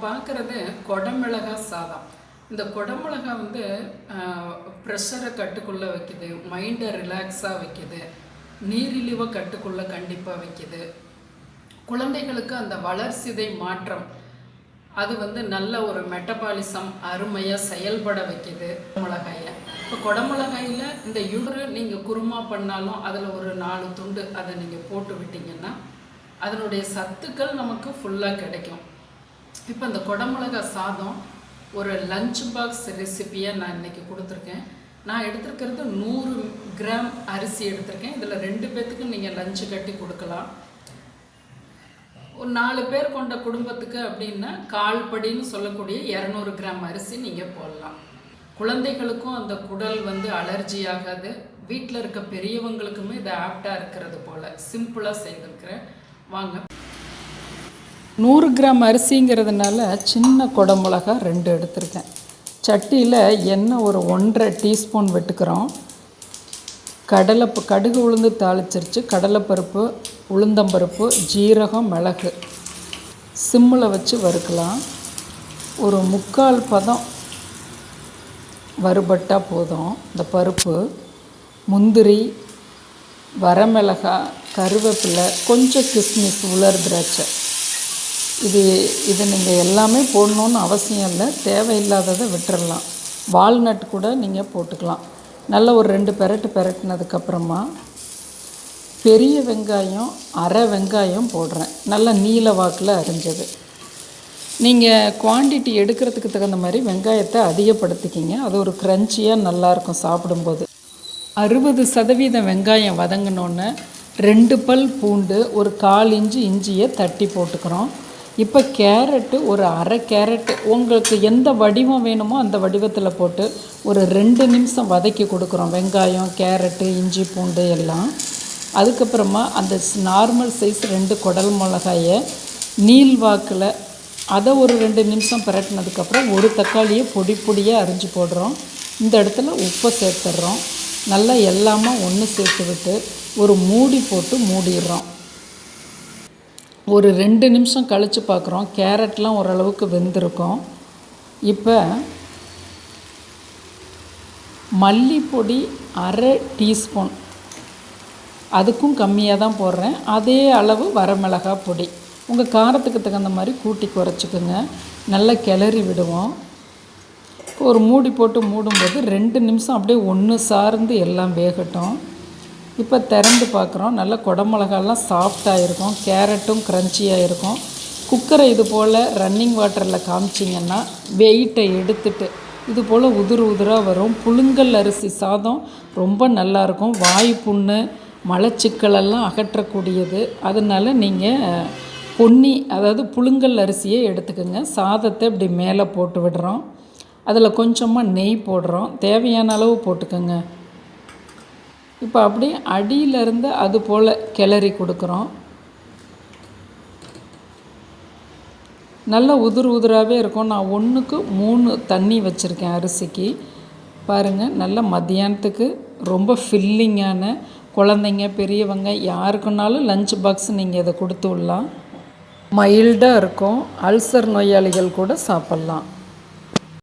பார்க்குறது குடமிளகா சாதம். இந்த குடமிளகா வந்து ப்ரெஷரை கட்டுக்குள்ளே வைக்குது, மைண்டை ரிலாக்ஸாக வைக்குது, நீரிழிவை கட்டுக்குள்ளே கண்டிப்பாக வைக்குது. குழந்தைகளுக்கு அந்த வளர்சிதை மாற்றம் அது வந்து நல்ல ஒரு மெட்டபாலிசம் அருமையாக செயல்பட வைக்குது மிளகாயை. இப்போ குடமிளகாயில் இந்த யுடரு நீங்கள் குருமா பண்ணாலும் அதில் ஒரு 4 துண்டு அதை நீங்கள் போட்டு விட்டிங்கன்னா அதனுடைய சத்துக்கள் நமக்கு ஃபுல்லாக கிடைக்கும். இப்போ இந்த குடமிளகா சாதம் ஒரு லஞ்ச் பாக்ஸ் ரெசிப்பியை நான் இன்றைக்கி கொடுத்துருக்கேன். நான் எடுத்துருக்கிறது 100 கிராம் அரிசி எடுத்திருக்கேன். இதில் 2 பேர்த்துக்கு நீங்கள் லஞ்சு கட்டி கொடுக்கலாம். ஒரு 4 பேர் கொண்ட குடும்பத்துக்கு அப்படின்னா 1/4 படின்னு சொல்லக்கூடிய 200 கிராம் அரிசி நீங்கள் போடலாம். குழந்தைகளுக்கும் அந்த குடல் வந்து அலர்ஜி ஆகாது. வீட்டில் இருக்க பெரியவங்களுக்குமே இது ஆப்டாக இருக்கிறது போல் சிம்பிளாக செய்திருக்கிறேன். வாங்க. 100 கிராம் அரிசிங்கிறதுனால சின்ன குடமிளகா 2 எடுத்திருக்கேன். சட்டியில் எண்ணெய் ஒரு 1.5 டீஸ்பூன் விட்டுக்கிறோம். கடுகு உளுந்து தாளிச்சிருச்சு. கடலைப்பருப்பு, உளுந்தம்பருப்பு, ஜீரகம், மிளகு சிம்மில் வச்சு வறுக்கலாம். ஒரு 3/4 பதம் வறுபட்டால் போதும். இந்த பருப்பு, முந்திரி, வரமிளகாய், கருவேப்பிலை, கொஞ்சம் கிஸ்மிஸ், உலர் திராட்சை, இது நீங்கள் எல்லாமே போடணுன்னு அவசியம் இல்லை. தேவையில்லாததை விட்டுறலாம். வால்நட் கூட நீங்கள் போட்டுக்கலாம். நல்லா ஒரு 2 பெரட்டினதுக்கப்புறமா பெரிய வெங்காயம் 1/2 வெங்காயம் போடுறேன். நல்லா நீல வாக்கில் அரிஞ்சது. நீங்கள் குவான்டிட்டி எடுக்கிறதுக்கு தகுந்த மாதிரி வெங்காயத்தை அதிகப்படுத்திக்கிங்க. அது ஒரு க்ரன்ச்சியாக நல்லாயிருக்கும் சாப்பிடும்போது. 60% வெங்காயம் வதங்கினோன்னே 2 பல் பூண்டு, ஒரு 1/4 இன்ச்சு இஞ்சியை தட்டி போட்டுக்கிறோம். இப்போ கேரட்டு ஒரு 1/2 கேரட்டு உங்களுக்கு எந்த வடிவம் வேணுமோ அந்த வடிவத்தில் போட்டு ஒரு 2 நிமிஷம் வதக்கி கொடுக்குறோம். வெங்காயம், கேரட்டு, இஞ்சி, பூண்டு எல்லாம். அதுக்கப்புறமா அந்த நார்மல் சைஸ் 2 குடல் மிளகாயை நீள்வாக்கில் அதை ஒரு 2 நிமிஷம் பிரட்டினதுக்கப்புறம் ஒரு தக்காளியை பொடியாக அரிஞ்சு போடுறோம். இந்த இடத்துல உப்பை சேர்த்துடுறோம். நல்லா எல்லாமே ஒன்று சேர்த்து விட்டு ஒரு மூடி போட்டு மூடிடுறோம். ஒரு 2 நிமிஷம் கழித்து பார்க்குறோம். கேரட்லாம் ஓரளவுக்கு வெந்திருக்கும். இப்போ மல்லிப்பொடி 1/2 டீஸ்பூன், அதுக்கும் கம்மியாக தான் போடுறேன். அதே அளவு வரமிளகாய் பொடி உங்கள் காரத்துக்கு தகுந்த மாதிரி கூட்டி குறைச்சிக்குங்க. நல்லா கிளறி விடுவோம். ஒரு மூடி போட்டு மூடும்போது 2 நிமிஷம் அப்படியே ஒன்று சார்ந்து எல்லாம் வேகட்டும். இப்போ திறந்து பார்க்குறோம். நல்லா குடமிளகாலாம் சாஃப்டாக இருக்கும். கேரட்டும் க்ரன்ச்சியாக இருக்கும். குக்கரை இது போல் ரன்னிங் வாட்டரில் காமிச்சிங்கன்னா வெயிட்டை எடுத்துட்டு இது போல் உதிராக வரும். புழுங்கல் அரிசி சாதம் ரொம்ப நல்லாயிருக்கும். வாய் புண்ணு, மலச்சிக்கலெல்லாம் அகற்றக்கூடியது. அதனால் நீங்கள் அதாவது புழுங்கல் அரிசியை எடுத்துக்கோங்க. சாதத்தை இப்படி மேலே போட்டு விடுறோம். அதில் கொஞ்சமாக நெய் போடுறோம். தேவையான அளவு போட்டுக்கோங்க. இப்போ அப்படியே அடியிலேருந்து அது போல் கிளறி கொடுக்குறோம். நல்லா உதிராகவே இருக்கும். நான் 1க்கு 3 தண்ணி வச்சுருக்கேன் அரிசிக்கு. பாருங்கள், நல்ல மத்தியானத்துக்கு ரொம்ப ஃபில்லிங்கான, குழந்தைங்க பெரியவங்க யாருக்குனாலும் லஞ்ச் பாக்ஸ் நீங்கள் இதை கொடுத்து விடலாம். மைல்டாக இருக்கும். அல்சர் நோயாளிகள் கூட சாப்பிட்லாம்.